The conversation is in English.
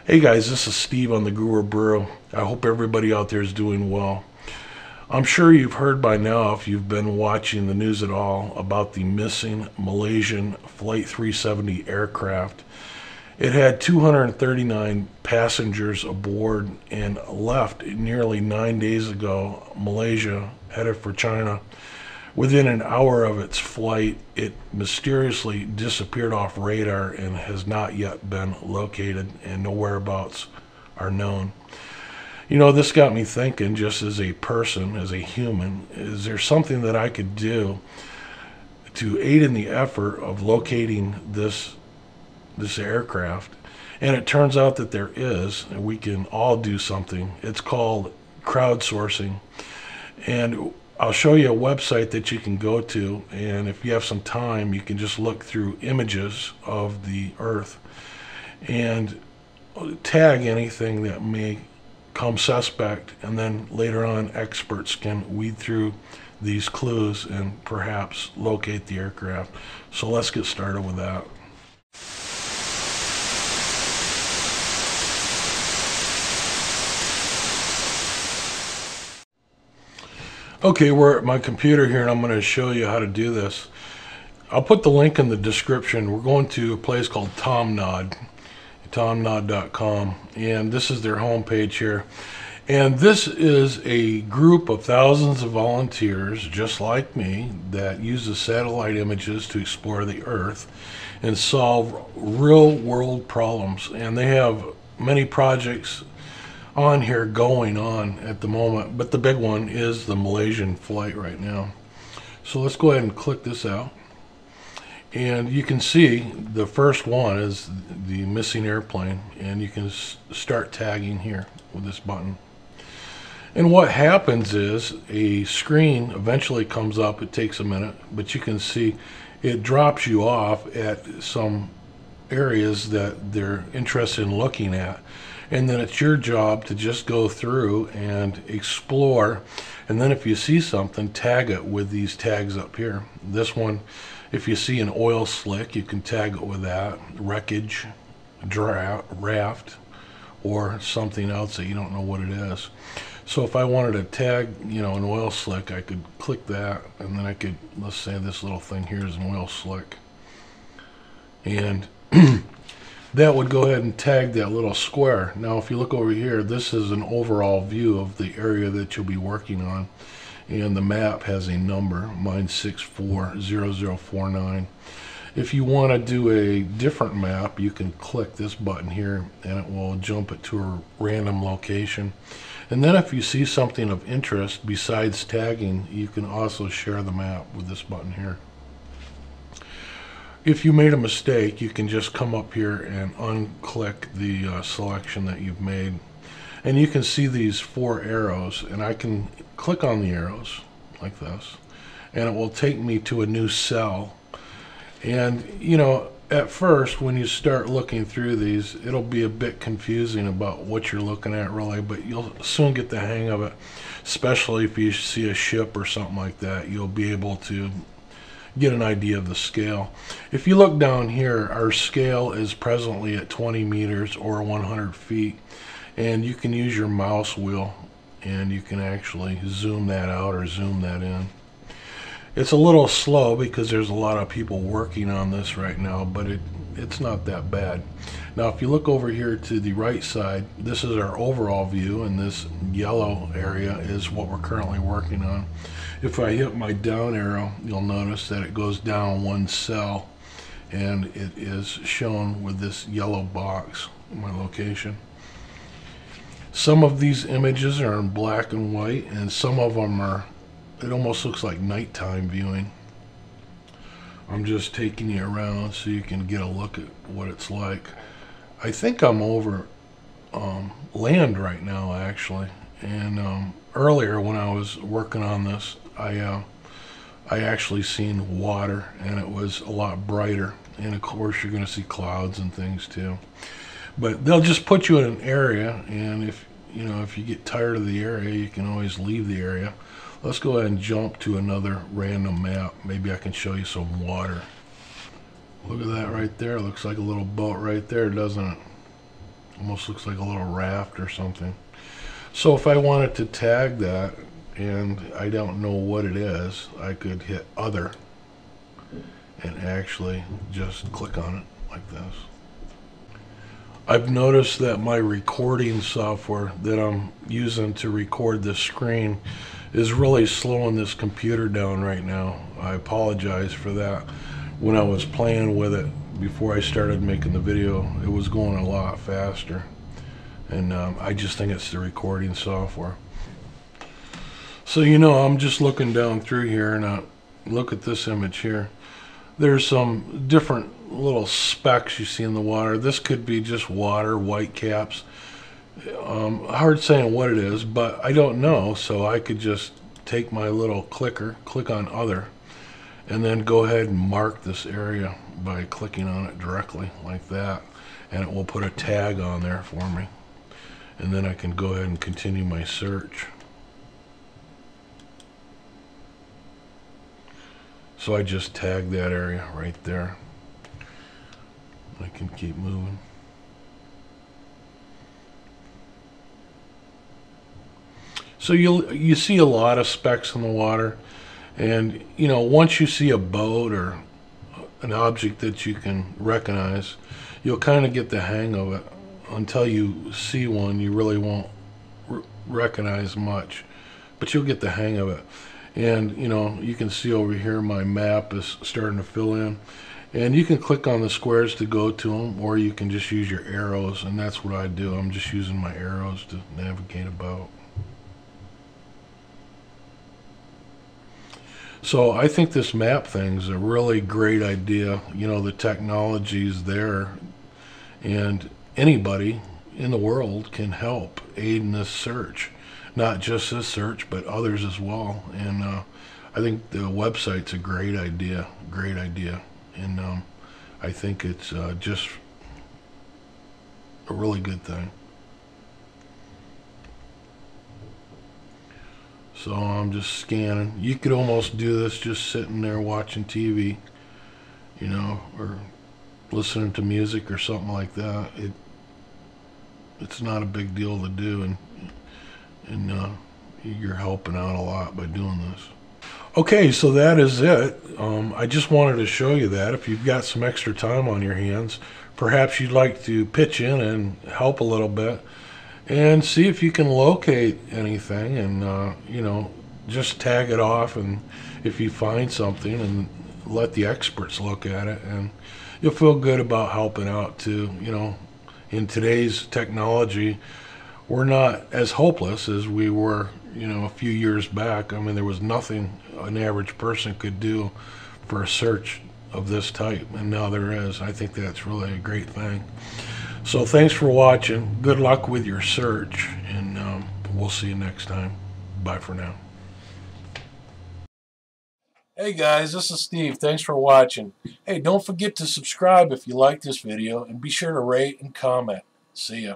Hey guys, this is Steve on the Brew. I hope everybody out there is doing well. I'm sure you've heard by now, if you've been watching the news at all, about the missing Malaysian Flight 370 aircraft. It had 239 passengers aboard and left nearly 9 days ago, Malaysia, headed for China. Within an hour of its flight, it mysteriously disappeared off radar and has not yet been located, and no whereabouts are known. This got me thinking, just as a person, as a human, is there something that I could do to aid in the effort of locating this aircraft? And it turns out that there is, and we can all do something. It's called crowdsourcing. And I'll show you a website that you can go to, and if you have some time, you can just look through images of the Earth and tag anything that may come suspect, and then later on experts can weed through these clues and perhaps locate the aircraft. So let's get started with that. Okay, we're at my computer here, and I'm going to show you how to do this. I'll put the link in the description. We're going to a place called tomnod.com, and this is their homepage here. And this is a group of thousands of volunteers, just like me, that uses satellite images to explore the Earth and solve real-world problems. And they have many projects on here going on at the moment, but the big one is the Malaysian flight right now. So let's go ahead and click this out, and you can see the first one is the missing airplane, and you can start tagging here with this button. And what happens is a screen eventually comes up. It takes a minute, but you can see it drops you off at some areas that they're interested in looking at. And then it's your job to just go through and explore. And then if you see something, tag it with these tags up here. This one, if you see an oil slick, you can tag it with that. Wreckage, raft, or something else that you don't know what it is. So if I wanted to tag, an oil slick, I could click that, and then I could, let's say this little thing here is an oil slick. And that would go ahead and tag that little square. Now if you look over here, this is an overall view of the area that you'll be working on, and the map has a number. Mine's 640049. If you want to do a different map, you can click this button here and it will jump it to a random location. And then if you see something of interest besides tagging, you can also share the map with this button here. If you made a mistake, you can just come up here and unclick the selection that you've made. And you can see these 4 arrows, and I can click on the arrows like this, and it will take me to a new cell. And at first when you start looking through these, it'll be a bit confusing about what you're looking at really, but you'll soon get the hang of it. Especially if you see a ship or something like that, you'll be able to get an idea of the scale. If you look down here, our scale is presently at 20 meters or 100 feet, and you can use your mouse wheel and you can actually zoom that out or zoom that in. It's a little slow because there's a lot of people working on this right now, but it's not that bad. Now if you look over here to the right side, this is our overall view, and this yellow area is what we're currently working on. If I hit my down arrow, you'll notice that it goes down 1 cell, and it is shown with this yellow box, my location. Some of these images are in black and white, and some of them are, it almost looks like nighttime viewing. I'm just taking you around so you can get a look at what it's like. I think I'm over land right now actually, and earlier when I was working on this, I actually seen water, and it was a lot brighter, and of course you're going to see clouds and things too. But they'll just put you in an area, and if you get tired of the area, you can always leave the area. Let's go ahead and jump to another random map. Maybe I can show you some water. Look at that right there. Looks like a little boat right there, doesn't it? Almost looks like a little raft or something. So if I wanted to tag that and I don't know what it is, I could hit other and actually just click on it like this. I've noticed that my recording software that I'm using to record this screen is really slowing this computer down right now. I apologize for that. When I was playing with it before I started making the video, it was going a lot faster. And I just think it's the recording software. So I'm just looking down through here and look at this image here. There's some different little specks you see in the water. This could be just water, white caps. Hard saying what it is, but I don't know. So I could just take my little clicker, click on other, and then go ahead and mark this area by clicking on it directly like that. And it will put a tag on there for me. And then I can go ahead and continue my search. So I just tagged that area right there. I can keep moving. So you see a lot of specks in the water, and once you see a boat or an object that you can recognize, you'll kind of get the hang of it. Until you see one, you really won't recognize much, but you'll get the hang of it. And you can see over here my map is starting to fill in, and you can click on the squares to go to them, or you can just use your arrows, and that's what I do. I'm just using my arrows to navigate about. So I think this map thing's a really great idea. The technology's there, and anybody in the world can help aid in this search. Not just this search, but others as well. And I think the website's a great idea. And I think it's just a really good thing. So I'm just scanning. You could almost do this just sitting there watching TV, or listening to music or something like that. It's not a big deal to do, and you're helping out a lot by doing this. Okay, so that is it. I just wanted to show you that. If you've got some extra time on your hands, perhaps you'd like to pitch in and help a little bit and see if you can locate anything, and just tag it off, and if you find something, and let the experts look at it, and you'll feel good about helping out too. In today's technology, we're not as hopeless as we were a few years back. I mean, there was nothing an average person could do for a search of this type, and now there is. I think that's really a great thing. So thanks for watching. Good luck with your search, and we'll see you next time. Bye for now. Hey guys, this is Steve. Thanks for watching. Hey, don't forget to subscribe if you like this video, and be sure to rate and comment. See ya.